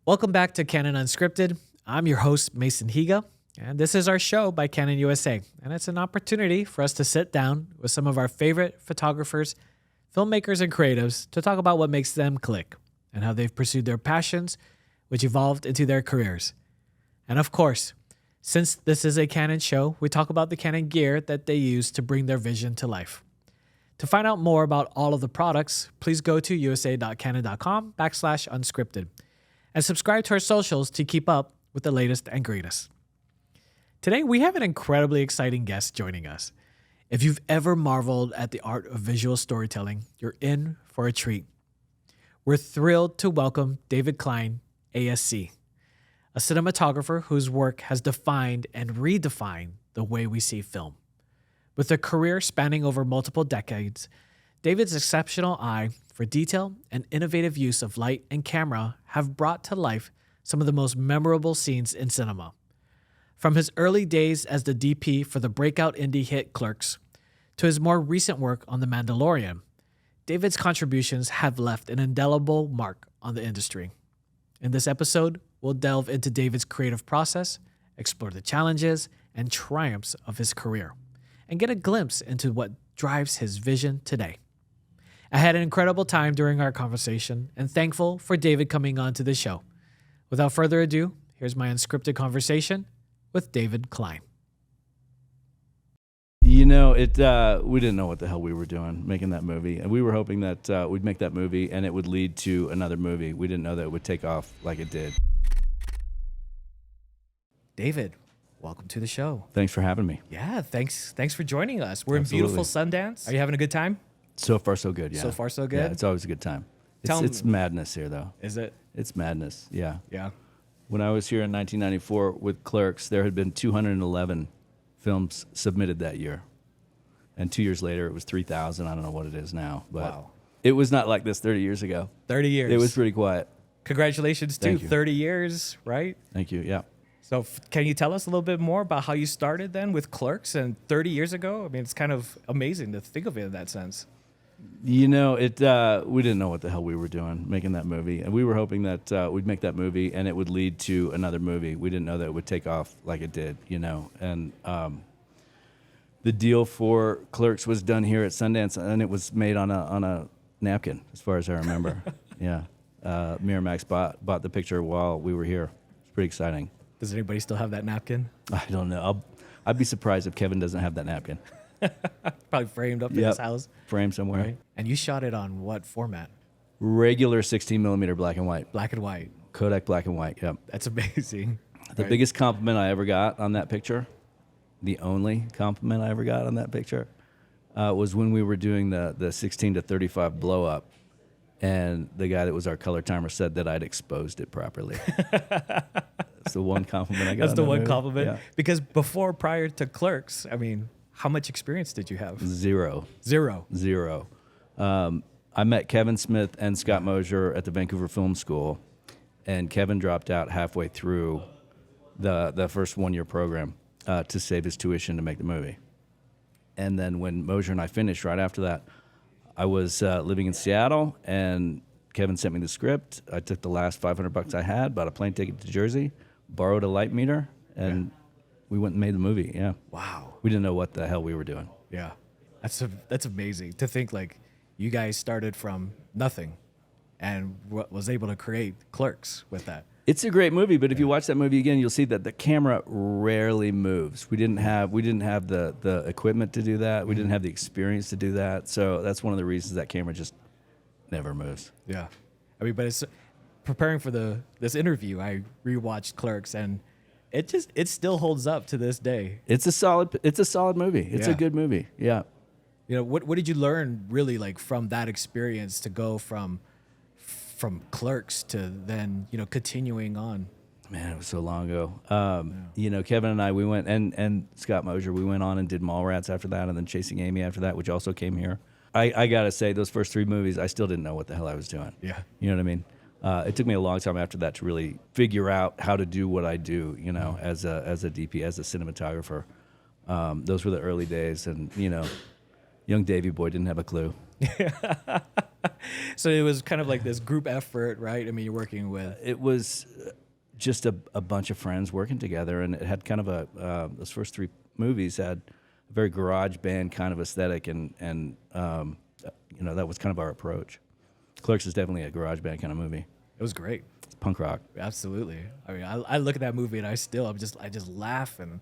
Welcome back to Canon Unscripted. I'm your host, Mason Higa, and this is our show by Canon USA. And it's an opportunity for us to sit down with some of our favorite photographers, filmmakers, and creatives to talk about what makes them click and how they've pursued their passions, which evolved into their careers. And of course, since this is a Canon show, we talk about the Canon gear that they use to bring their vision to life. To find out more about all of the products, please go to usa.canon.com/unscripted. And subscribe to our socials to keep up with the latest and greatest. Today, we have an incredibly exciting guest joining us. If you've ever marveled at the art of visual storytelling, you're in for a treat. We're thrilled to welcome David Klein, ASC, a cinematographer whose work has defined and redefined the way we see film. With a career spanning over multiple decades, David's exceptional eye for detail and innovative use of light and camera have brought to life some of the most memorable scenes in cinema. From his early days as the DP for the breakout indie hit Clerks to his more recent work on The Mandalorian, David's contributions have left an indelible mark on the industry. In this episode, we'll delve into David's creative process, explore the challenges and triumphs of his career, and get a glimpse into what drives his vision today. I had an incredible time during our conversation and thankful for David coming on to the show. Without further ado, here's my unscripted conversation with David Klein. You know, we didn't know what the hell we were doing making that movie, and we were hoping that we'd make that movie and it would lead to another movie. We didn't know that it would take off like it did. David, welcome to the show. Thanks for having me. Yeah, thanks for joining us. We're Absolutely. in beautiful Sundance. Are you having a good time? So far, so good, yeah. So far, so good? Yeah, it's always a good time. It's madness here, though. Is it? It's madness, yeah. Yeah. When I was here in 1994 with Clerks, there had been 211 films submitted that year. And 2 years later, it was 3,000. I don't know what it is now. But wow. It was not like this 30 years ago. 30 years. It was pretty quiet. Congratulations, too. Thank you. 30 years, right? Thank you, yeah. So can you tell us a little bit more about how you started then with Clerks and 30 years ago? I mean, it's kind of amazing to think of it in that sense. You know, we didn't know what the hell we were doing making that movie, and we were hoping that we'd make that movie and it would lead to another movie. We didn't know that it would take off like it did, you know. And the deal for Clerks was done here at Sundance, and it was made on a napkin, as far as I remember. Yeah, Miramax bought the picture while we were here. It's pretty exciting. Does anybody still have that napkin? I don't know. I'd be surprised if Kevin doesn't have that napkin. Probably framed up in his house. Framed somewhere. Right. And you shot it on what format? Regular 16 millimeter black and white. Black and white. Kodak black and white, yep. That's amazing. The biggest compliment I ever got on that picture, the only compliment I ever got on that picture, was when we were doing the 16 to 35 blow up, and the guy that was our color timer said that I'd exposed it properly. That's the one compliment I got. That's the one movie. compliment. Yeah. Because prior to Clerks, I mean, how much experience did you have? Zero. I met Kevin Smith and Scott Mosier at the Vancouver Film School, and Kevin dropped out halfway through the first one-year program to save his tuition to make the movie. And then when Mosier and I finished right after that, I was living in Seattle, and Kevin sent me the script. I took the last $500 I had, bought a plane ticket to Jersey, borrowed a light meter, and we went and made the movie. Yeah. Wow. We didn't know what the hell we were doing. Yeah. That's amazing to think like you guys started from nothing and was able to create Clerks with that. It's a great movie, but if you watch that movie again, you'll see that the camera rarely moves. We didn't have the equipment to do that. We didn't have the experience to do that. So that's one of the reasons that camera just never moves. Yeah. I mean, but it's preparing for this interview, I rewatched Clerks, and it still holds up to this day. It's a solid movie. It's a good movie. Yeah. You know, what did you learn really like from that experience to go from Clerks to then, you know, continuing on? Man, it was so long ago. You know, Kevin and I, we went, and Scott Mosier, we went on and did Mallrats after that, and then Chasing Amy after that, which also came here. I got to say, those first three movies, I still didn't know what the hell I was doing. Yeah. You know what I mean? It took me a long time after that to really figure out how to do what I do, you know, as a DP, as a cinematographer. Those were the early days, and, you know, young Davy boy didn't have a clue. So it was kind of like this group effort, right? I mean, you're working with. It was just a bunch of friends working together, and it had kind of those first three movies had a very garage band kind of aesthetic, and that was kind of our approach. Clerks is definitely a garage band kind of movie. It was great. It's punk rock. Absolutely. I mean, I look at that movie and I just laugh, and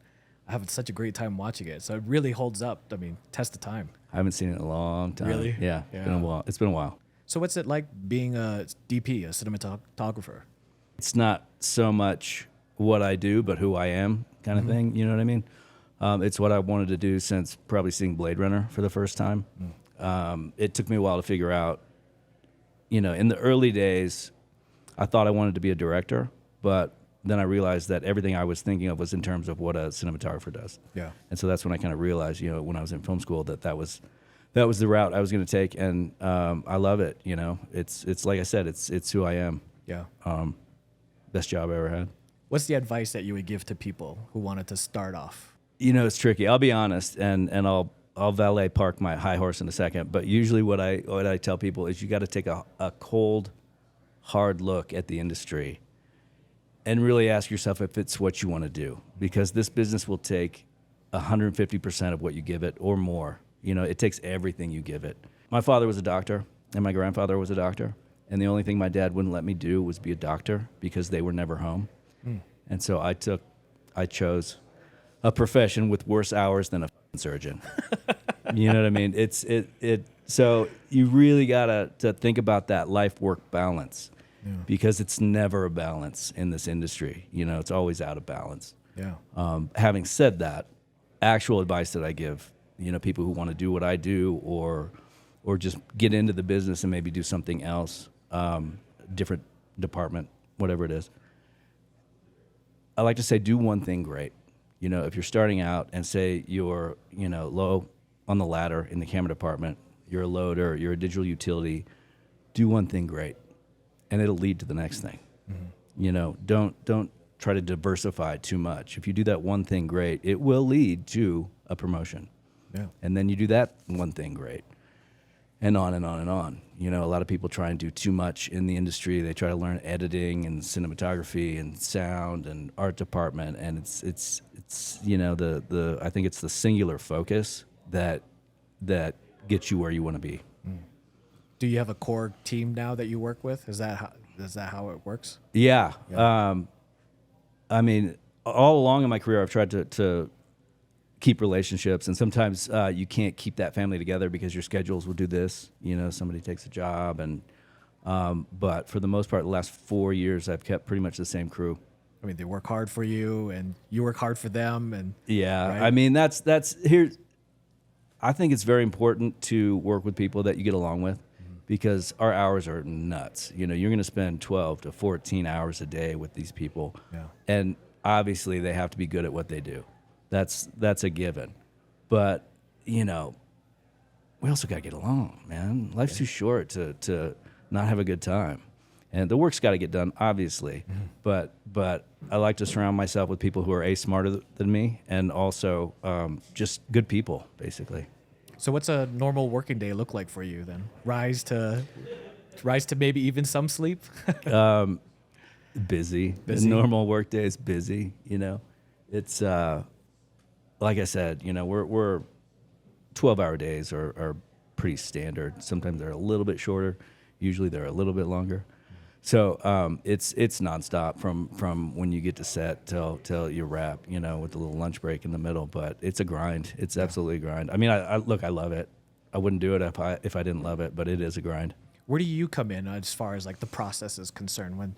I have such a great time watching it. So it really holds up. I mean, test of time. I haven't seen it in a long time. Really? Yeah. It's been a while. So what's it like being a DP, a cinematographer? It's not so much what I do, but who I am kind of thing. You know what I mean? It's what I wanted to do since probably seeing Blade Runner for the first time. It took me a while to figure out, in the early days, I thought I wanted to be a director, but then I realized that everything I was thinking of was in terms of what a cinematographer does. Yeah. And so that's when I kind of realized, when I was in film school, that was the route I was going to take, and I love it. It's like I said, it's who I am. Yeah. Best job I ever had. What's the advice that you would give to people who wanted to start off? It's tricky. I'll be honest, and I'll valet park my high horse in a second. But usually, what I tell people is you got to take a cold, hard look at the industry, and really ask yourself if it's what you want to do, because this business will take 150% of what you give it or more. It takes everything you give it. My father was a doctor, and my grandfather was a doctor. And the only thing my dad wouldn't let me do was be a doctor because they were never home. And so I chose a profession with worse hours than a surgeon. You know what I mean? So you really gotta think about that life-work balance, because it's never a balance in this industry. It's always out of balance. Yeah. Having said that, actual advice that I give, people who want to do what I do, or just get into the business and maybe do something else, different department, whatever it is. I like to say, do one thing great. If you're starting out and say you're, low on the ladder in the camera department, you're a loader, you're a digital utility, do one thing great, and it'll lead to the next thing. Don't try to diversify too much. If you do that one thing great, it will lead to a promotion. Yeah. And then you do that one thing great, and on and on and on. A lot of people try and do too much in the industry. They try to learn editing and cinematography and sound and art department, and it's I think it's the singular focus that gets you where you want to be. Do you have a core team now that you work with? Is that how it works? Yeah. I mean, all along in my career, I've tried to keep relationships, and sometimes you can't keep that family together because your schedules will do this. Somebody takes a job, and but for the most part, the last 4 years, I've kept pretty much the same crew. I mean, they work hard for you, and you work hard for them, and yeah, right? I mean, that's here. I think it's very important to work with people that you get along with, because our hours are nuts. You're going to spend 12 to 14 hours a day with these people, and obviously they have to be good at what they do. That's a given. But, we also got to get along, man. Life's too short to not have a good time. And the work's got to get done, obviously. But I like to surround myself with people who are smarter than me, and also just good people, basically. So what's a normal working day look like for you then? Rise to maybe even some sleep? Busy. A normal work day is busy, It's... like I said, we're 12-hour days are pretty standard. Sometimes they're a little bit shorter. Usually they're a little bit longer. So it's nonstop from when you get to set till you wrap, with a little lunch break in the middle. But it's a grind. It's absolutely a grind. I mean, I love it. I wouldn't do it if I didn't love it, but it is a grind. Where do you come in as far as like the process is concerned?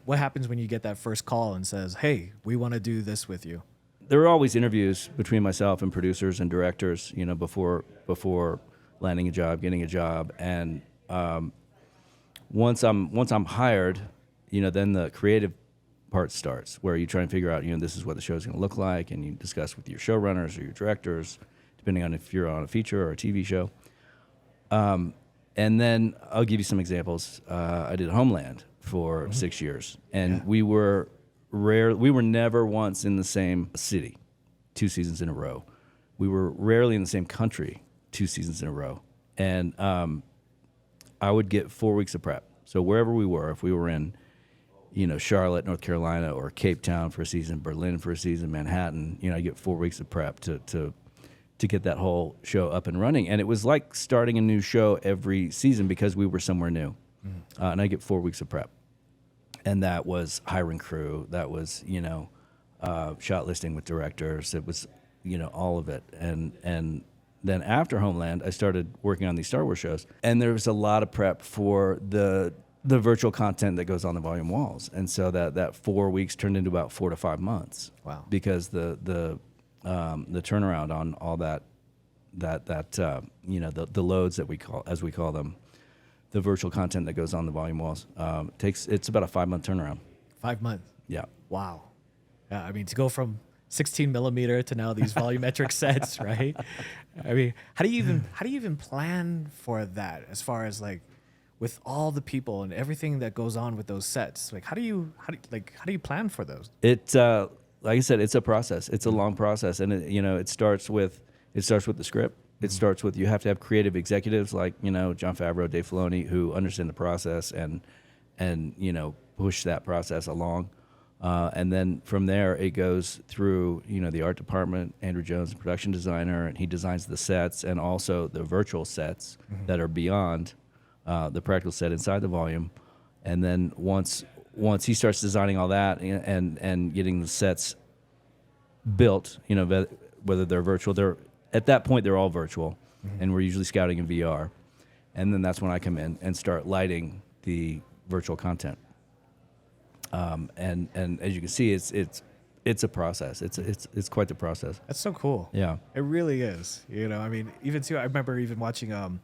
What happens when you get that first call and says, "Hey, we want to do this with you"? There are always interviews between myself and producers and directors, before landing a job, getting a job, and once I'm hired, then the creative part starts, where you try and figure out, this is what the show's going to look like, and you discuss with your showrunners or your directors, depending on if you're on a feature or a TV show. And then I'll give you some examples. I did Homeland for 6 years, and we were never once in the same city 2 seasons in a row. We were rarely in the same country 2 seasons in a row. And I would get 4 weeks of prep. So wherever we were, if we were in, Charlotte, North Carolina, or Cape Town for a season, Berlin for a season, Manhattan, I get 4 weeks of prep to get that whole show up and running. And it was like starting a new show every season because we were somewhere new. And I get 4 weeks of prep. And that was hiring crew. That was, shot listing with directors. It was, all of it. And then after Homeland, I started working on these Star Wars shows. And there was a lot of prep for the virtual content that goes on the volume walls. And so that 4 weeks turned into about 4 to 5 months. Wow. Because the turnaround on all that the loads that we call them, the virtual content that goes on the volume walls, it's about a 5 month turnaround. 5 months. Yeah. Wow. Yeah. I mean, to go from 16 millimeter to now these volumetric sets, right? I mean, how do you even plan for that as far as like with all the people and everything that goes on with those sets? Like, how do you plan for those? It's like I said, it's a process. It's a long process, and it starts with the script. It starts with, you have to have creative executives like Jon Favreau, Dave Filoni, who understand the process and push that process along. And then from there, it goes through the art department, Andrew Jones, the production designer, and he designs the sets and also the virtual sets that are beyond the practical set inside the volume. And then once he starts designing all that and getting the sets built, whether they're virtual, at that point they're all virtual, and we're usually scouting in VR. And then that's when I come in and start lighting the virtual content. And as you can see, it's a process. It's quite the process. That's so cool. Yeah, it really is. I mean, even too, I remember even watching the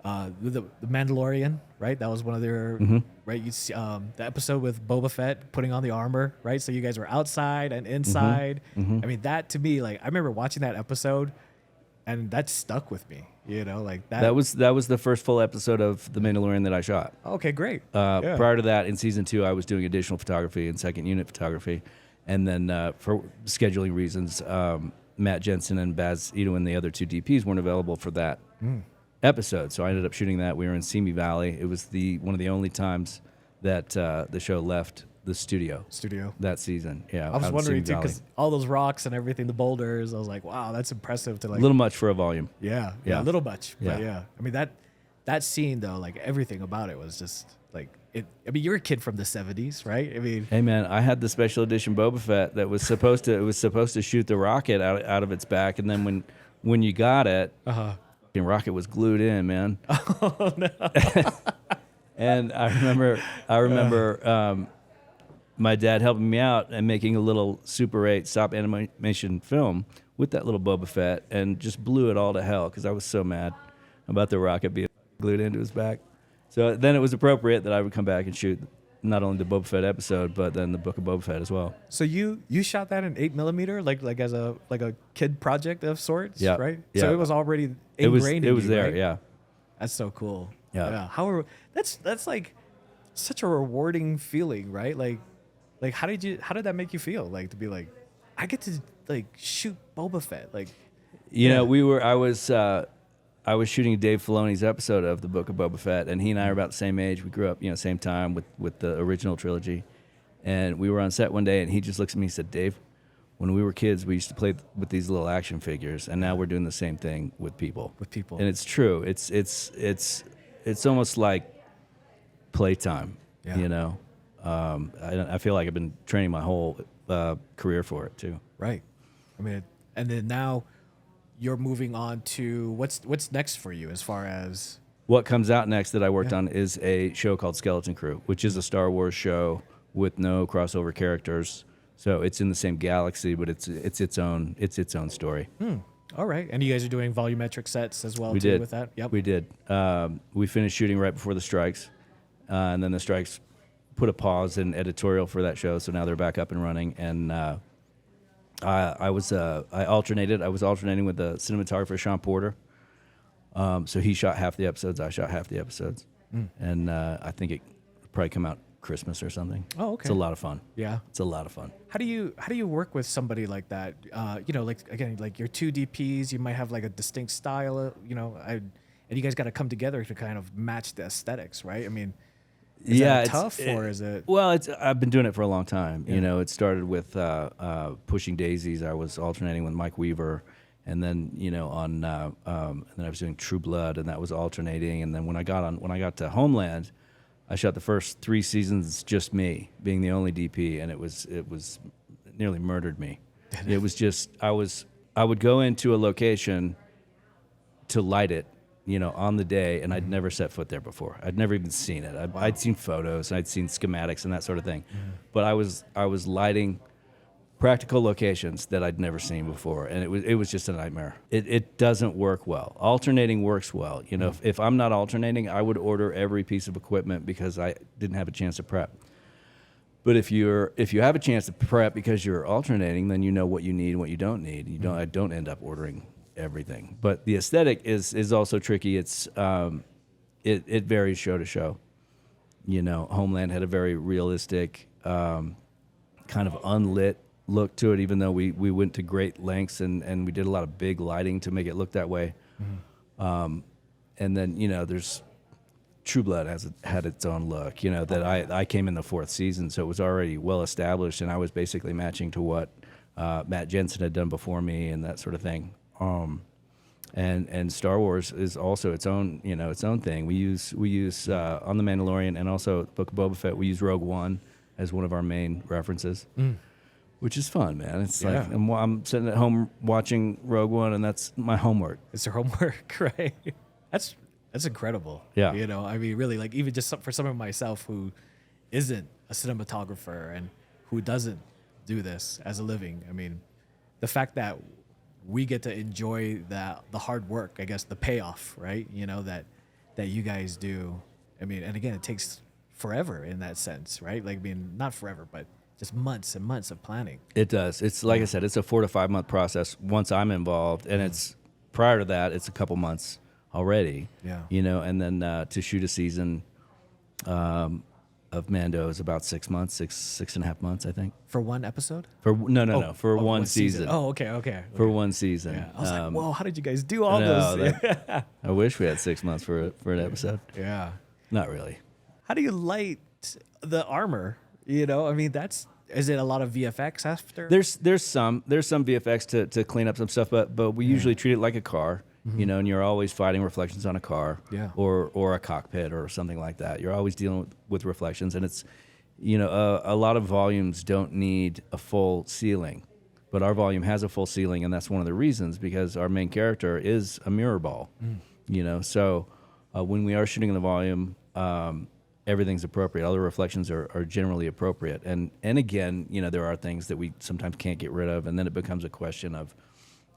Mandalorian, right? That was one of their right. You see the episode with Boba Fett putting on the armor, right? So you guys were outside and inside. I mean, that to me, like I remember watching that episode, and that stuck with me. Like that. That was the first full episode of The Mandalorian that I shot. Okay, great. Yeah. Prior to that, in season 2, I was doing additional photography and second unit photography, and then for scheduling reasons, Matt Jensen and Baz Ito and the other 2 DPs weren't available for that episode, so I ended up shooting that. We were in Simi Valley. It was one of the only times that the show left the studio that season. Yeah, I was wondering too, because all those rocks and everything, the boulders, I was like, wow, that's impressive to like a little much for a volume. Yeah, a little much. But yeah. I mean that scene though, like everything about it was just like it. I mean, you're a kid from the 70s, right? I mean, hey man, I had the special edition Boba Fett that was supposed to shoot the rocket out of its back, and then when you got it, the rocket was glued in, man. Oh no. And I remember my dad helping me out and making a little Super 8 stop animation film with that little Boba Fett, and just blew it all to hell because I was so mad about the rocket being glued into his back. So then it was appropriate that I would come back and shoot not only the Boba Fett episode, but then the Book of Boba Fett as well. So you shot that in 8mm, like as a kid project of sorts, right? Yeah. So it was already ingrained. It was in you, there, right? yeah. That's so cool. Yeah. That's like such a rewarding feeling, right? Like how did that make you feel? Like to be like, I get to like shoot Boba Fett, like. I was shooting Dave Filoni's episode of the Book of Boba Fett, and he and I are about the same age. We grew up, same time with the original trilogy. And we were on set one day, and he just looks at me and said, Dave, when we were kids, we used to play with these little action figures, and now we're doing the same thing with people. And it's true. It's almost like playtime, I feel like I've been training my whole career for it, too. Right. I mean, and then now you're moving on to what's next for you as far as what comes out next that I worked on is a show called Skeleton Crew, which is a Star Wars show with no crossover characters. So it's in the same galaxy, but it's its own story. All right, and you guys are doing volumetric sets as well with that. Yep, we did. We finished shooting right before the strikes, and then the strikes put a pause in editorial for that show. So now they're back up and running, and I was alternating with the cinematographer Sean Porter. So he shot half the episodes, I shot half the episodes, and I think it probably come out Christmas or something. Oh, okay. It's a lot of fun. Yeah, it's a lot of fun. How do you work with somebody like that? Like again, like your 2 DPs, you might have like a distinct style. and you guys got to come together to kind of match the aesthetics, right? I mean, Yeah, that tough, or is it? Well, I've been doing it for a long time. You know, it started with Pushing Daisies. I was alternating with Mike Weaver, and then and then I was doing True Blood, and that was alternating. And then when I got to Homeland, I shot the first 3 seasons just me, being the only DP, and it was nearly murdered me. It was just I would go into a location to light it, on the day, and I'd never set foot there before. I'd never even seen it. I'd seen photos, and I'd seen schematics and that sort of thing, but I was lighting practical locations that I'd never seen before, and it was just a nightmare. It doesn't work well. Alternating works well. If I'm not alternating, I would order every piece of equipment because I didn't have a chance to prep. But if you have a chance to prep because you're alternating, then you know what you need and what you don't need. I don't end up ordering everything. But the aesthetic is also tricky. It's it varies show to show. Homeland had a very realistic, kind of unlit look to it, even though we went to great lengths and we did a lot of big lighting to make it look that way. And then there's True Blood had its own look. That I came in the 4th season, so it was already well established, and I was basically matching to what Matt Jensen had done before me and that sort of thing. And Star Wars is also its own thing. We use on The Mandalorian and also Book of Boba Fett. We use Rogue One as one of our main references, which is fun, man. It's like I'm sitting at home watching Rogue One, and that's my homework. It's your homework, right? That's incredible. Yeah. I mean, really, like even just for someone myself who isn't a cinematographer and who doesn't do this as a living. I mean, the fact that we get to enjoy the hard work, I guess, the payoff, right? That you guys do. I mean, and again, it takes forever in that sense, right? Like, I mean, not forever, but just months and months of planning. It does. It's like I said, it's a 4 to 5 month process once I'm involved, and it's prior to that, it's a couple months already. Yeah. And then to shoot a season of Mando is about 6 months, six and a half months, I think. For one episode? For one season. Oh, okay. For one season. Yeah. I was like, whoa, how did you guys do all this? I wish we had 6 months for an episode. Yeah. Not really. How do you light the armor? I mean, is it a lot of VFX after? There's some VFX to clean up some stuff, but we usually treat it like a car. And you're always fighting reflections on a car, or a cockpit or something like that. You're always dealing with reflections, and it's, a lot of volumes don't need a full ceiling, but our volume has a full ceiling, and that's one of the reasons, because our main character is a mirror ball. So when we are shooting in the volume, everything's appropriate. All the reflections are generally appropriate, and again, there are things that we sometimes can't get rid of, and then it becomes a question of,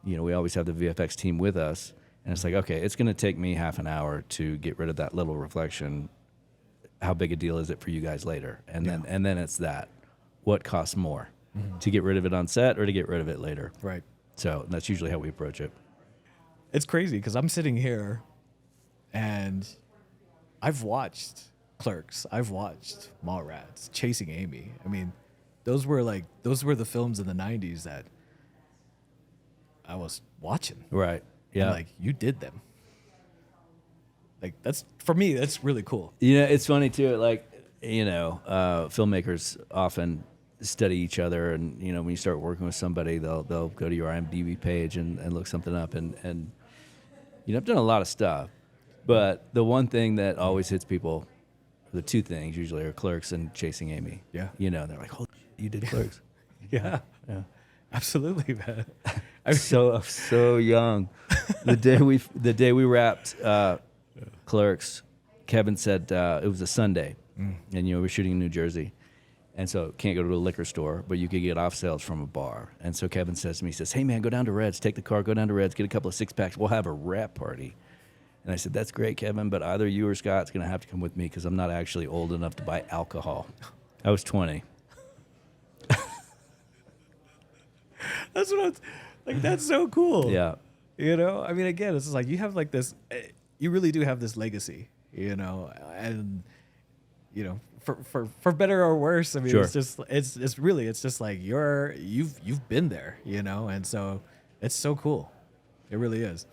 we always have the VFX team with us. And it's like, okay, it's going to take me half an hour to get rid of that little reflection. How big a deal is it for you guys later? And then it's that. What costs more? To get rid of it on set or to get rid of it later? Right. So that's usually how we approach it. It's crazy because I'm sitting here and I've watched Clerks. I've watched Mallrats, Chasing Amy. I mean, those were the films in the 90s that I was watching. Right. Yeah. And, like, you did them. Like, for me, that's really cool. It's funny too. Like, filmmakers often study each other, and when you start working with somebody, they'll go to your IMDb page and look something up, and I've done a lot of stuff, but the one thing that always hits people, the 2 things usually, are Clerks and Chasing Amy. Yeah. They're like, "Holy shit, you did Clerks." Yeah. Absolutely, man. So young. The day we wrapped Clerks, Kevin said it was a Sunday, and we're shooting in New Jersey, and so can't go to a liquor store, but you could get off sales from a bar. And so Kevin says to me, he says, "Hey man, go down to Red's, take the car, go down to Red's, get a couple of 6-packs. We'll have a wrap party." And I said, "That's great, Kevin, but either you or Scott's gonna have to come with me because I'm not actually old enough to buy alcohol." I was 20. That's what that's so cool. Yeah. I mean, again, it's just like you have like this, you really do have this legacy, and, for better or worse, I mean, Sure. it's just, it's just like you've been there, and so it's so cool. It really is.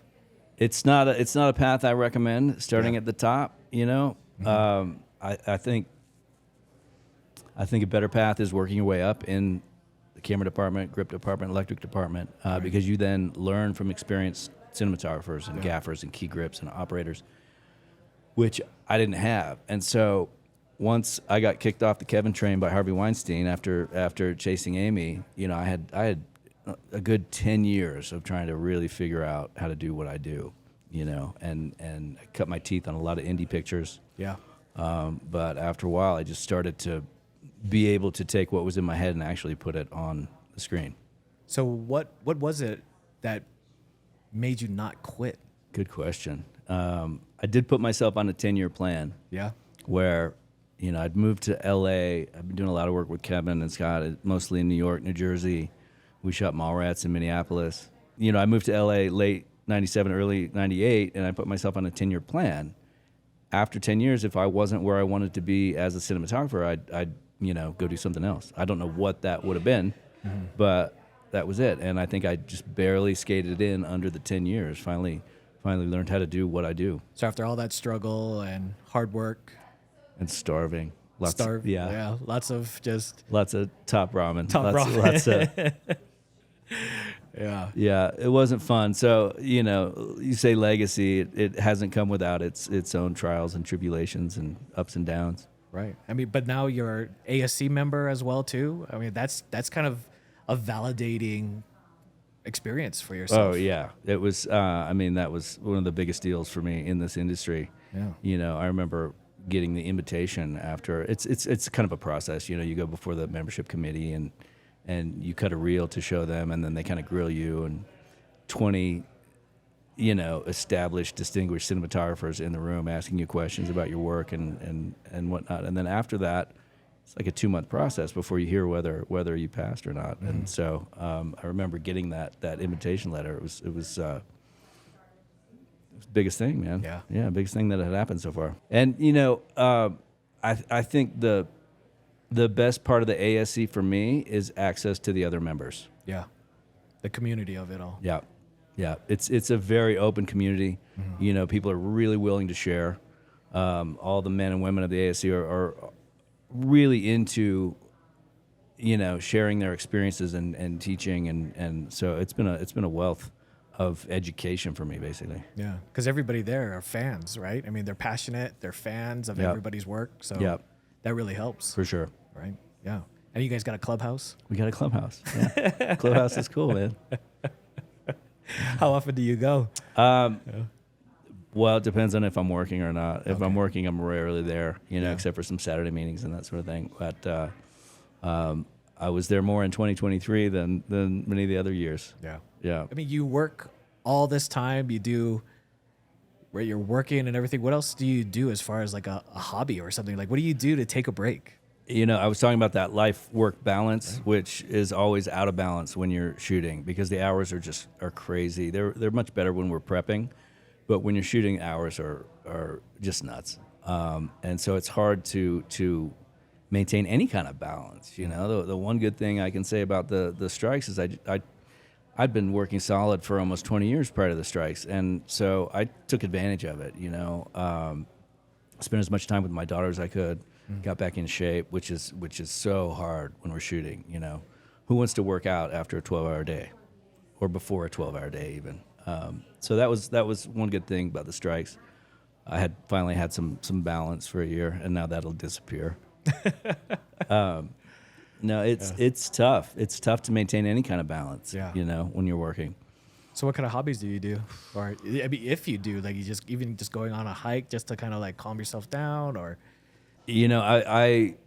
It's not a path I recommend starting at the top. I think a better path is working your way up in the camera department, grip department, electric department, because you then learn from experienced cinematographers and gaffers and key grips and operators, which I didn't have. And so once I got kicked off the Kevin train by Harvey Weinstein after Chasing Amy, I had a good 10 years of trying to really figure out how to do what I do, and I cut my teeth on a lot of indie pictures. Yeah. But after a while, I just started to be able to take what was in my head and actually put it on the screen. So what was it that made you not quit? Good question. I did put myself on a 10-year plan. Yeah. Where, I'd moved to L.A. I've been doing a lot of work with Kevin and Scott, mostly in New York, New Jersey. We shot Mallrats in Minneapolis. I moved to L.A. late 97, early 98, and I put myself on a 10-year plan. After 10 years, if I wasn't where I wanted to be as a cinematographer, I'd go do something else. I don't know what that would have been, but that was it. And I think I just barely skated in under the 10 years, finally learned how to do what I do. So after all that struggle and hard work. And starving. Lots of top ramen. Lots of Yeah, it wasn't fun. So, you say legacy, it hasn't come without its own trials and tribulations and ups and downs. Right. I mean, but now you're ASC member as well too. I mean, that's kind of a validating experience for yourself. Oh yeah, it was. That was one of the biggest deals for me in this industry. Yeah. I remember getting the invitation after. It's kind of a process. You go before the membership committee and you cut a reel to show them, and then they kind of grill you, and 20 established, distinguished cinematographers in the room asking you questions about your work and whatnot. And then after that, it's like a 2-month process before you hear whether you passed or not. And so I remember getting that invitation letter. It was the biggest thing, man. Yeah, biggest thing that had happened so far. And I think the best part of the ASC for me is access to the other members. Yeah, the community of it all. Yeah, it's a very open community. People are really willing to share. All the men and women of the ASC are really into, sharing their experiences and teaching, and so it's been a wealth of education for me, basically. Yeah, because everybody there are fans, right? I mean, they're passionate, they're fans of everybody's work, so that really helps. For sure. Right? Yeah. And you guys got a clubhouse? We got a clubhouse. Yeah. Clubhouse is cool, man. How often do you go? Well, it depends on if I'm working or not. If I'm working, I'm rarely there, except for some Saturday meetings and that sort of thing. But I was there more in 2023 than many of the other years. Yeah. I mean, you work all this time. You do where you're working and everything. What else do you do as far as like a hobby or something? Like, what do you do to take a break? I was talking about that life-work balance, which is always out of balance when you're shooting because the hours are crazy. They're much better when we're prepping, but when you're shooting, hours are just nuts. And so it's hard to maintain any kind of balance. The one good thing I can say about the strikes is I'd been working solid for almost 20 years prior to the strikes, and so I took advantage of it. Spent as much time with my daughter as I could. Got back in shape, which is so hard when we're shooting. Who wants to work out after a 12-hour day, or before a 12-hour day even? So that was one good thing about the strikes. I had finally had some balance for a year, and now that'll disappear. No, it's tough. It's tough to maintain any kind of balance. When you're working. So what kind of hobbies do you do? Or I mean, if you do, like even just going on a hike just to kind of like calm yourself down, or. I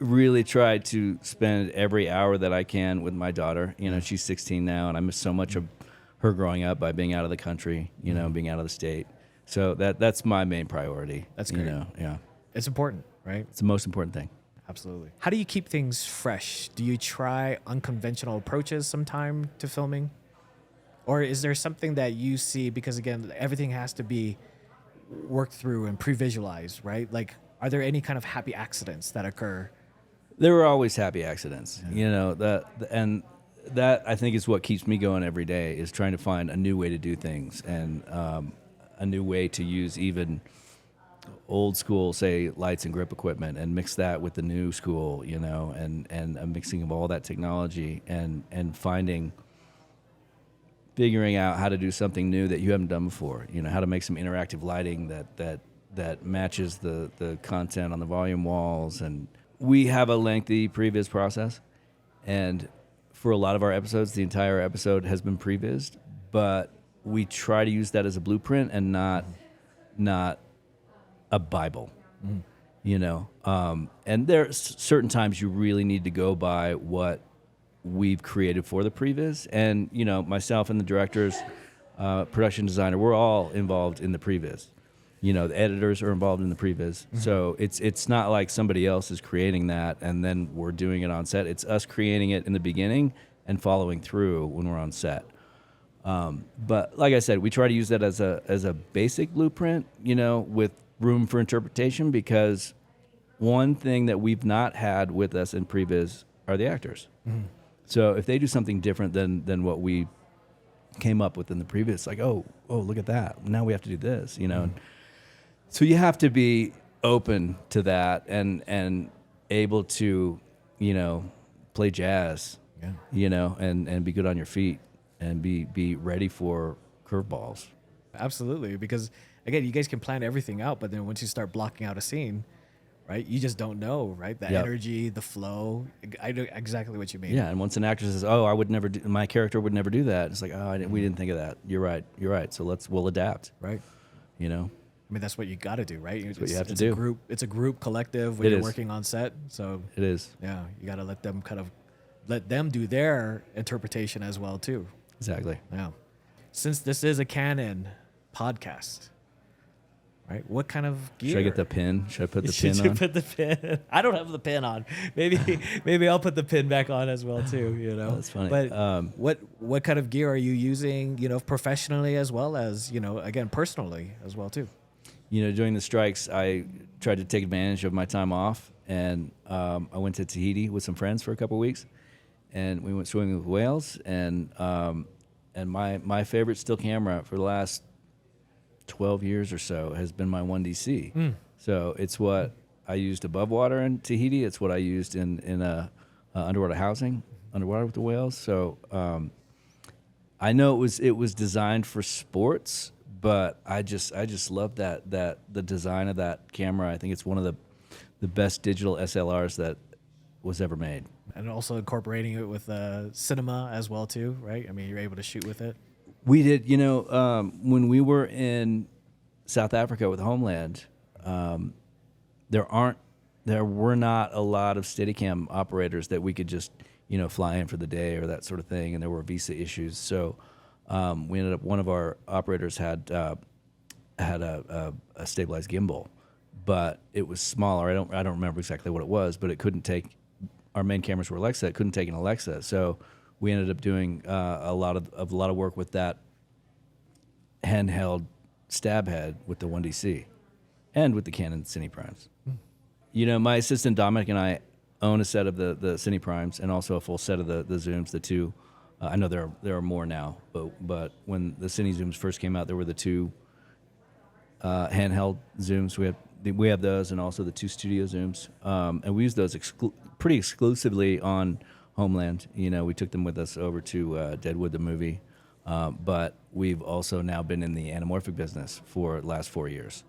really try to spend every hour that I can with my daughter. She's 16 now, and I miss so much of her growing up by being out of the country, being out of the state. So that's my main priority. That's great. Yeah. It's important, right? It's the most important thing. Absolutely. How do you keep things fresh? Do you try unconventional approaches sometime to filming? Or is there something that you see, because again, everything has to be worked through and pre-visualized, right? Like, are there any kind of happy accidents that occur? There were always happy accidents, and that I think is what keeps me going every day, is trying to find a new way to do things, and a new way to use even old school, say, lights and grip equipment, and mix that with the new school, and a mixing of all that technology, and figuring out how to do something new that you haven't done before. How to make some interactive lighting that matches the content on the volume walls. And we have a lengthy previs process, and for a lot of our episodes, the entire episode has been prevised, but we try to use that as a blueprint and not a Bible. And there's certain times you really need to go by what we've created for the previs. And, myself and the directors, production designer, we're all involved in the previs. The editors are involved in the previs. Mm-hmm. So it's not like somebody else is creating that and then we're doing it on set. It's us creating it in the beginning and following through when we're on set. But like I said, we try to use that as a basic blueprint, with room for interpretation, because one thing that we've not had with us in previs are the actors. Mm-hmm. So if they do something different than what we came up with in the previs, like, oh, look at that. Now we have to do this, Mm-hmm. So you have to be open to that and able to, play jazz, and be good on your feet and be ready for curveballs. Absolutely. Because again, you guys can plan everything out, but then once you start blocking out a scene, right, you just don't know, right? The energy, the flow. I know exactly what you mean. Yeah, and once an actor says, "Oh, my character would never do that," it's like, "Oh, we didn't think of that. You're right. So we'll adapt." Right. I mean, that's what you got to do, right? That's what you have to do. It's a group collective when you're working on set. So it is. Yeah, you got to let them do their interpretation as well too. Exactly. Yeah. Since this is a Canon podcast, right? What kind of gear? Should I get the pin? Should I put the pin on? Should you put the pin? I don't have the pin on. Maybe I'll put the pin back on as well too. Oh, that's funny. But what kind of gear are you using? Professionally as well as again personally as well too. During the strikes, I tried to take advantage of my time off, and I went to Tahiti with some friends for a couple of weeks, and we went swimming with whales. And my favorite still camera for the last 12 years or so has been my 1DC. So it's what I used above water in Tahiti. It's what I used in underwater housing, underwater with the whales. So I know it was designed for sports, but I just love that the design of that camera. I think it's one of the best digital SLRs that was ever made. And also incorporating it with cinema as well too, right? I mean, you're able to shoot with it. We did, when we were in South Africa with Homeland, there were not a lot of Steadicam operators that we could just, fly in for the day or that sort of thing, and there were visa issues. So we ended up, one of our operators had a stabilized gimbal, but it was smaller. I don't remember exactly what it was, but it couldn't take. Our main cameras were Alexa. It couldn't take an Alexa, so we ended up doing a lot of work with that handheld stab head with the 1DC and with the Canon Cine Primes. My assistant Dominic and I own a set of the Cine Primes and also a full set of the zooms, the two. I know there are more now, but when the Cine zooms first came out, there were the two handheld zooms. We have those, and also the two studio zooms, and we use those pretty exclusively on Homeland. We took them with us over to Deadwood, the movie, but we've also now been in the anamorphic business for the last 4 years,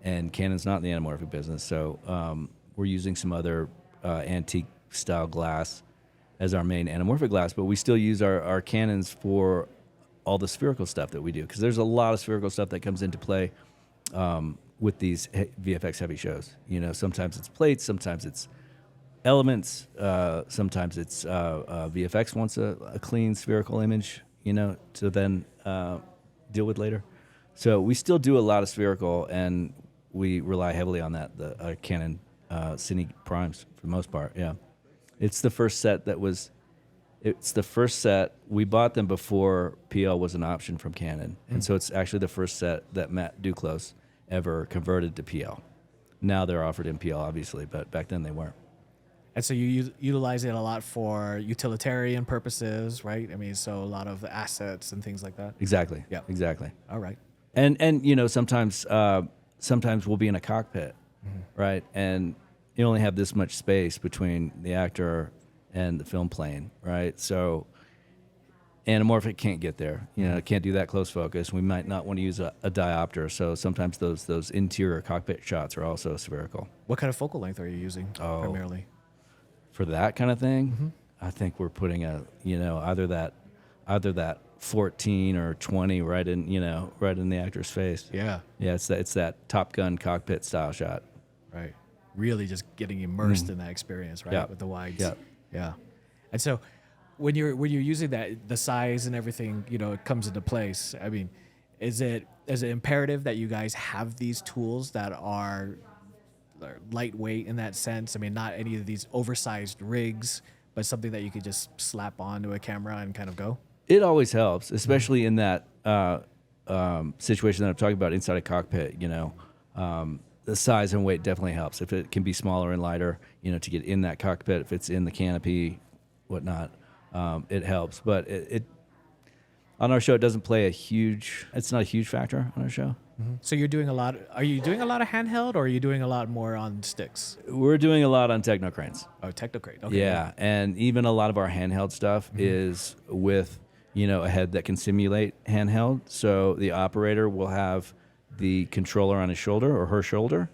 and Canon's not in the anamorphic business, so we're using some other antique style glass as our main anamorphic glass, but we still use our Canons for all the spherical stuff that we do, because there's a lot of spherical stuff that comes into play with these VFX heavy shows. Sometimes it's plates, sometimes it's elements, sometimes it's VFX wants a clean spherical image, to then deal with later. So we still do a lot of spherical, and we rely heavily on that, the Canon Cine Primes for the most part. Yeah, it's the first set we bought them before PL was an option from Canon, and so it's actually the first set that Matt Duclos ever converted to PL. Now they're offered in PL, obviously, but back then they weren't. And so you utilize it a lot for utilitarian purposes, right? I mean, so a lot of assets and things like that. Exactly. Yeah. Exactly. All right. And sometimes we'll be in a cockpit, right? And you only have this much space between the actor and the film plane, right? So anamorphic can't get there. It can't do that close focus. We might not want to use a diopter. So sometimes those interior cockpit shots are also spherical. What kind of focal length are you using primarily? For that kind of thing, I think we're putting either that 14 or 20 right in the actor's face. Yeah. Yeah, it's that Top Gun cockpit style shot. Right. Really just getting immersed in that experience, right? Yeah. With the wides. Yeah. Yeah. And so when you're using that, the size and everything, it comes into place. I mean, is it imperative that you guys have these tools that are lightweight in that sense? I mean, not any of these oversized rigs, but something that you could just slap onto a camera and kind of go? It always helps, especially in that situation that I'm talking about inside a cockpit. The size and weight definitely helps. If it can be smaller and lighter, to get in that cockpit, if it's in the canopy, whatnot, it helps. But it on our show, it doesn't play it's not a huge factor on our show. So are you doing a lot of handheld, or are you doing a lot more on sticks? We're doing a lot on techno cranes. Oh, Technocrate. Okay. Yeah, and even a lot of our handheld stuff is with a head that can simulate handheld. So the operator will have the controller on his shoulder or her shoulder,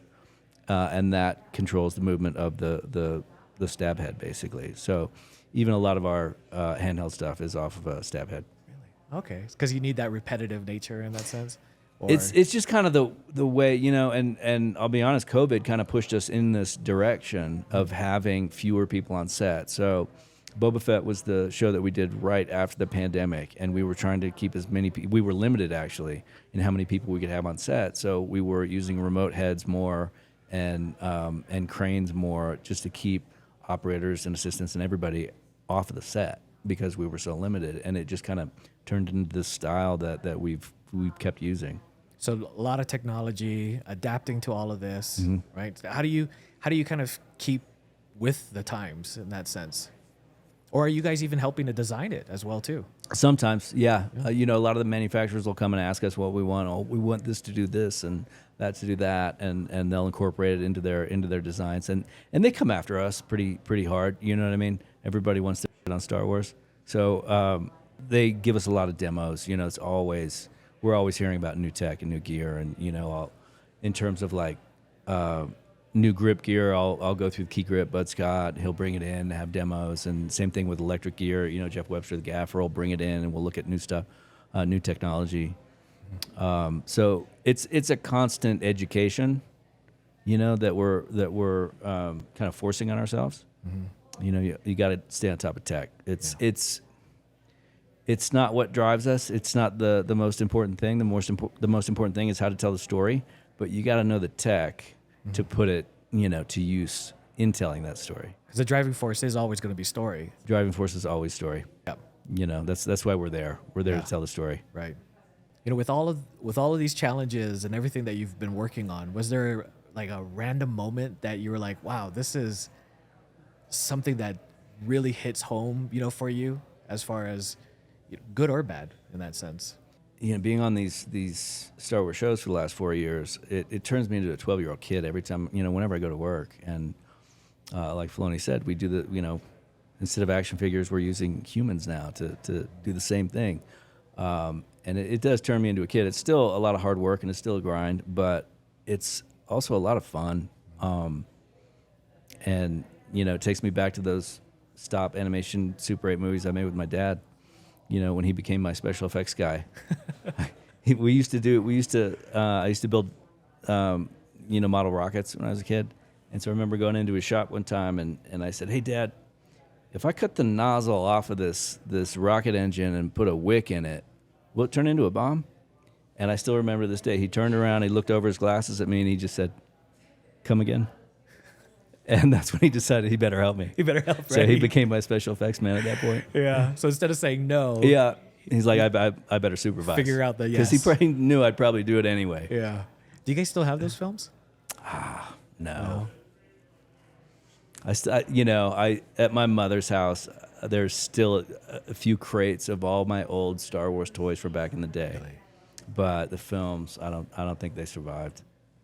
and that controls the movement of the stab head, basically. So even a lot of our handheld stuff is off of a stab head. Really? Okay, because you need that repetitive nature in that sense. Or... It's just kind of the way, and I'll be honest, COVID kind of pushed us in this direction of having fewer people on set. So Boba Fett was the show that we did right after the pandemic, and we were trying to keep as many people. We were limited, actually, in how many people we could have on set. So we were using remote heads more and cranes more, just to keep operators and assistants and everybody off of the set because we were so limited. And it just kind of turned into this style that we've kept using. So a lot of technology, adapting to all of this, right? How do you kind of keep with the times in that sense? Or are you guys even helping to design it as well too? Sometimes, yeah. A lot of the manufacturers will come and ask us what we want. Oh, we want this to do this and that to do that, and they'll incorporate it into their designs. And they come after us pretty hard. You know what I mean? Everybody wants to get on Star Wars, so they give us a lot of demos. We're always hearing about new tech and new gear, and in terms of like new grip gear, I'll go through the Key Grip, Bud Scott. He'll bring it in, have demos, and same thing with electric gear. Jeff Webster, the gaffer, will bring it in, and we'll look at new stuff, new technology. So it's a constant education, that we're kind of forcing on ourselves. You got to stay on top of tech. It's not what drives us. It's not the most important thing. The most important thing is how to tell the story. But you got to know the tech to put it, to use in telling that story. Because the driving force is always going to be story. Driving force is always story. Yep. That's why we're there. We're there to tell the story. Right. With all of these challenges and everything that you've been working on, was there like a random moment that you were like, wow, this is something that really hits home, for you, as far as good or bad in that sense? Being on these Star Wars shows for the last 4 years, it turns me into a 12-year-old kid every time, whenever I go to work. And like Filoni said, we do instead of action figures, we're using humans now to do the same thing. And it does turn me into a kid. It's still a lot of hard work and it's still a grind, but it's also a lot of fun. And it takes me back to those stop animation Super 8 movies I made with my dad. When he became my special effects guy. I used to build, model rockets when I was a kid. And so I remember going into his shop one time and I said, "Hey, Dad, if I cut the nozzle off of this rocket engine and put a wick in it, will it turn into a bomb?" And I still remember this day. He turned around, he looked over his glasses at me, and he just said, "Come again?" And that's when he decided he better help me. He better help, right? So he became my special effects man at that point. Yeah. So instead of saying no. Yeah. He's like, I better supervise. Figure out the yes. Because he probably knew I'd probably do it anyway. Yeah. Do you guys still have those films? No. I at my mother's house, there's still a few crates of all my old Star Wars toys from back in the day. Really? But the films, I don't think they survived.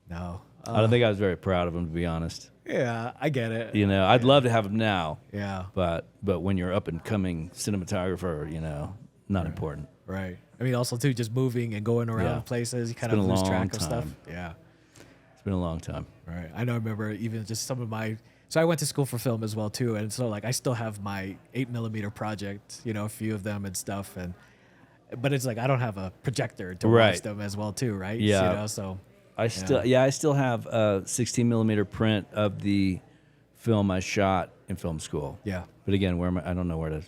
No. I don't think I was very proud of them, to be honest. Yeah, I get it. I'd love to have them now. Yeah. But when you're up and coming cinematographer, not important. Right. I mean, also too, just moving and going around Yeah. places, you kind been of a lose long track of stuff. time. Yeah. It's been a long time. Right. I remember even just some of my. So I went to school for film as well too, and so like I still have my 8mm project, a few of them and stuff, but it's like I don't have a projector to watch Right. them as well too, right? Yeah. So. I still have a 16mm print of the film I shot in film school. Yeah. But again, I don't know where am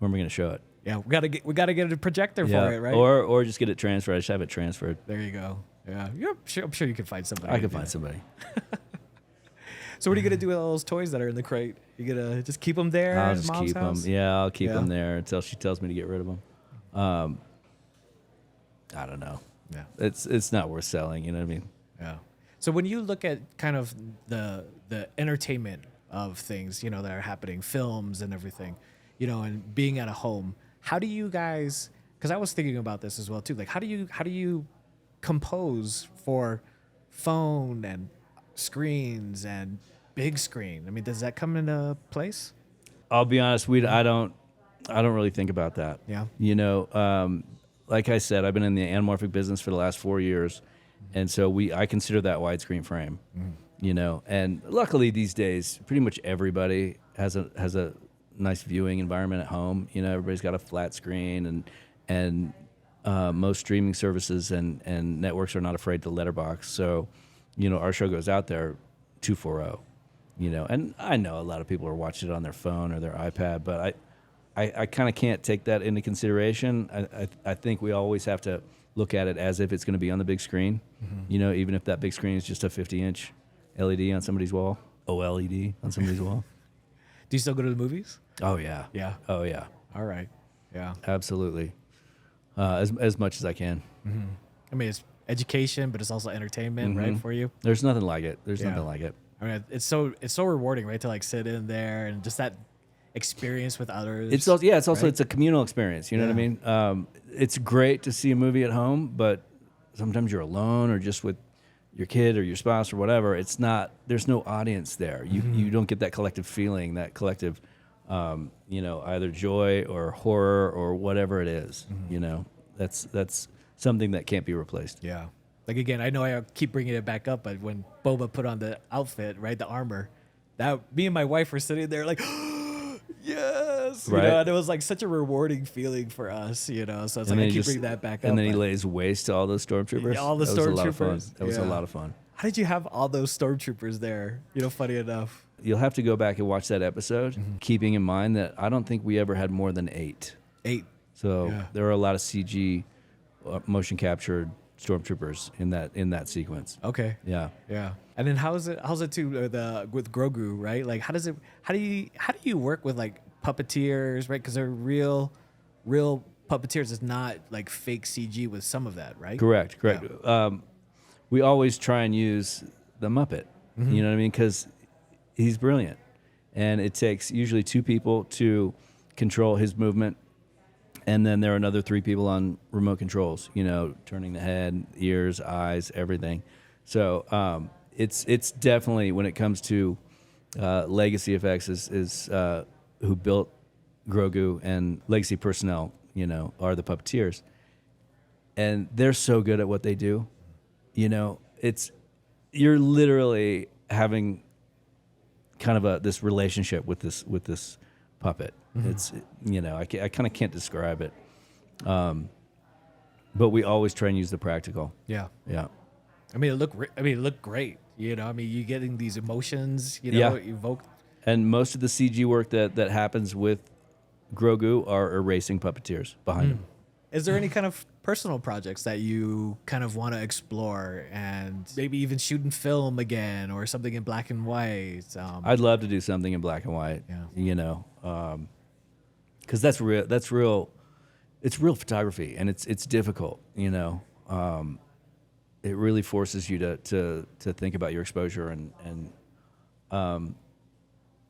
I going to show it? Yeah, we gotta get a projector for it, right? Or just get it transferred. I just have it transferred. There you go. Yeah, I'm sure you can find somebody. I can find somebody. So what are you gonna do with all those toys that are in the crate? You gonna just keep them there? I'll at just Mom's keep house? them. Yeah, I'll keep Yeah. them there until she tells me to get rid of them. I don't know. Yeah. It's not worth selling. You know what I mean? Yeah. So when you look at kind of the entertainment of things, that are happening, films and everything, and being at a home, how do you guys? Because I was thinking about this as well too. Like, how do you compose for phone and screens and big screen? I mean, does that come into place? I'll be honest. I don't really think about that. Yeah. Like I said, I've been in the anamorphic business for the last 4 years, and so I consider that widescreen frame. And luckily these days, pretty much everybody has a nice viewing environment at home. Everybody's got a flat screen, and most streaming services and networks are not afraid to letterbox. So, our show goes out there 240. And I know a lot of people are watching it on their phone or their iPad, but I kind of can't take that into consideration. I think we always have to look at it as if it's going to be on the big screen. Even if that big screen is just a 50-inch LED on somebody's wall, OLED on somebody's wall. Do you still go to the movies? Oh yeah. Yeah. Oh yeah. All right. Yeah. Absolutely. As much as I can. I mean, it's education, but it's also entertainment, right, for you? There's nothing like it. Yeah. Nothing like it. I mean, it's so rewarding, right, to like sit in there and just that experience with others. It's also right? it's a communal experience. You know what I mean? It's great to see a movie at home, but sometimes you're alone or just with your kid or your spouse or whatever. There's no audience there. You don't get that collective feeling, that collective, either joy or horror or whatever it is. That's something that can't be replaced. Yeah. Like, again, I know I keep bringing it back up, but when Boba put on the outfit, right, the armor, that me and my wife were sitting there like, yes, Right. and it was like such a rewarding feeling for us, So it's like I keep bringing that back up. And then he but lays waste to all those stormtroopers. Yeah, all the That was a lot of fun. stormtroopers. That was a Yeah. lot of fun. How did you have all those stormtroopers there? Funny enough. You'll have to go back and watch that episode, keeping in mind that I don't think we ever had more than 8. 8. So Yeah. there are a lot of CG, motion captured stormtroopers in that sequence. Okay. Yeah. Yeah. And then how's it too with Grogu, right? Like how do you work with like puppeteers, right? Because they're real puppeteers. It's not like fake CG with some of that, right? Correct. Yeah. We always try and use the Muppet. You know what I mean? Because he's brilliant, and it takes usually 2 people to control his movement. And then there are another 3 people on remote controls, turning the head, ears, eyes, everything. So it's definitely, when it comes to legacy effects, is who built Grogu, and legacy personnel, are the puppeteers. And they're so good at what they do. You're literally having kind of this relationship with this puppet. It's I kind of can't describe it, but we always try and use the practical. Yeah. Yeah. I mean, it looked great. I mean, you getting these emotions, Yeah. evoked. And most of the CG work that happens with Grogu are erasing puppeteers behind him. Is there any kind of personal projects that you kind of want to explore and maybe even shoot in film again or something in black and white? I'd love to do something in black and white. Yeah. Because that's real. It's real photography, and it's difficult. It really forces you to think about your exposure and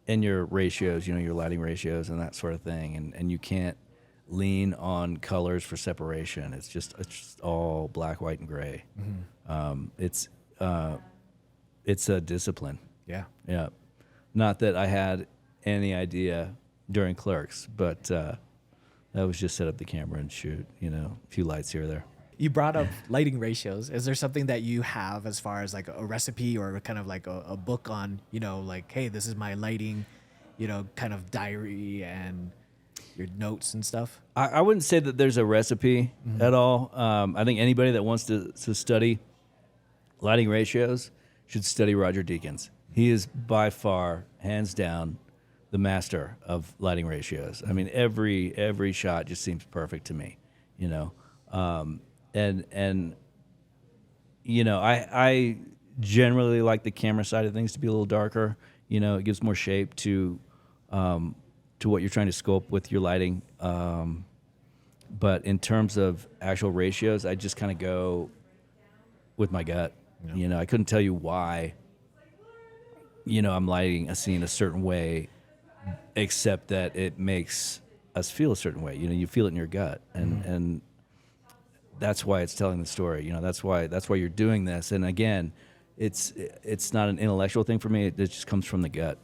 and your ratios, your lighting ratios and that sort of thing, and you can't lean on colors for separation. It's just all black, white, and gray. It's a discipline. Yeah. Yeah. Not that I had any idea during Clerks, but that was just set up the camera and shoot, a few lights here or there. You brought up lighting ratios. Is there something that you have as far as like a recipe or kind of like a book on, like, hey, this is my lighting, kind of diary and your notes and stuff? I wouldn't say that there's a recipe at all. I think anybody that wants to study lighting ratios should study Roger Deakins. He is by far, hands down, the master of lighting ratios. I mean, every shot just seems perfect to me, I generally like the camera side of things to be a little darker. It gives more shape to what you're trying to sculpt with your lighting. But in terms of actual ratios, I just kind of go with my gut. Yeah. I couldn't tell you why, I'm lighting a scene a certain way, except that it makes us feel a certain way. You feel it in your gut, and that's why it's telling the story. That's why you're doing this. And again, it's not an intellectual thing for me. It just comes from the gut,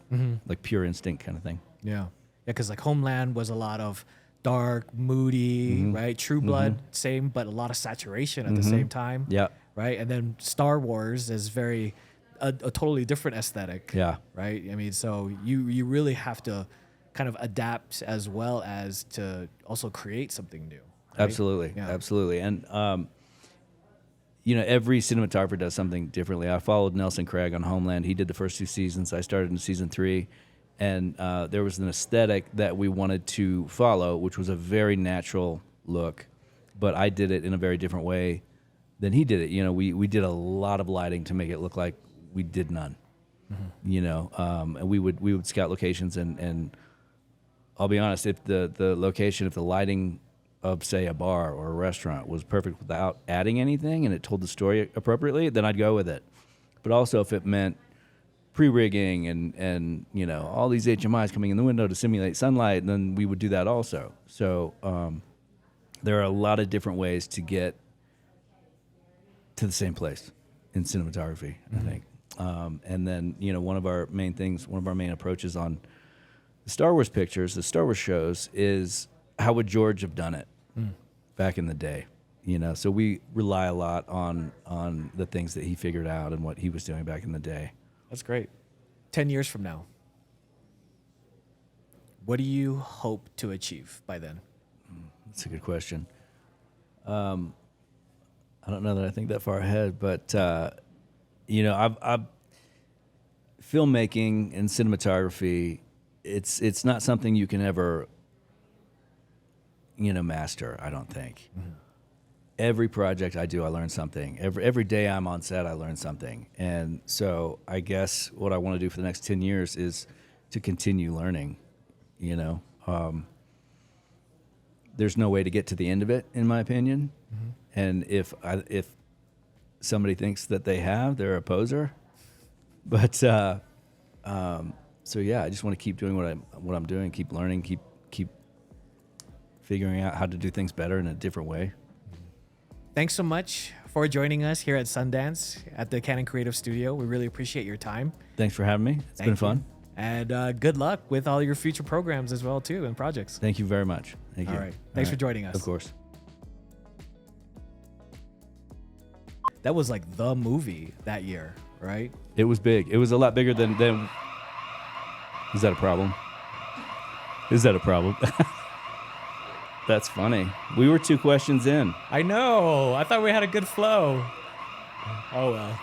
like pure instinct kind of thing. Yeah, because like Homeland was a lot of dark, moody, right? True Blood, same, but a lot of saturation at the same time. Yeah. Right, and then Star Wars is very a totally different aesthetic. Yeah. Right. I mean, so you really have to kind of adapt as well as to also create something new. Right? Absolutely. Yeah. Absolutely. And, every cinematographer does something differently. I followed Nelson Craig on Homeland. He did the first 2 seasons. I started in season 3. And there was an aesthetic that we wanted to follow, which was a very natural look. But I did it in a very different way than he did it. We did a lot of lighting to make it look like we did none. And we would scout locations and I'll be honest, if the location, if the lighting of, say, a bar or a restaurant was perfect without adding anything and it told the story appropriately, then I'd go with it. But also if it meant pre-rigging and all these HMIs coming in the window to simulate sunlight, then we would do that also. So there are a lot of different ways to get to the same place in cinematography, I think. And then, one of our main approaches on the Star Wars pictures, the Star Wars shows, is how would George have done it back in the day? So we rely a lot on the things that he figured out and what he was doing back in the day. That's great. 10 years from now, what do you hope to achieve by then? That's a good question. I don't know that I think that far ahead, but I've filmmaking and cinematography. It's not something you can ever master. I don't think. Every project I do, I learn something. Every day I'm on set, I learn something. And so I guess what I want to do for the next 10 years is to continue learning. There's no way to get to the end of it, in my opinion. And if somebody thinks that they have, they're a poser. But so yeah, I just want to keep doing what I'm doing, keep learning, keep figuring out how to do things better in a different way. Thanks so much for joining us here at Sundance at the Canon Creative Studio. We really appreciate your time. Thanks for having me. It's been fun. And good luck with all your future programs as well, too, and projects. Thank you very much. Thank you. All right. Thanks for joining us. Of course. That was like the movie that year, right? It was big. It was a lot bigger than Is that a problem? Is that a problem? That's funny. We were 2 questions in. I know. I thought we had a good flow. Oh, well.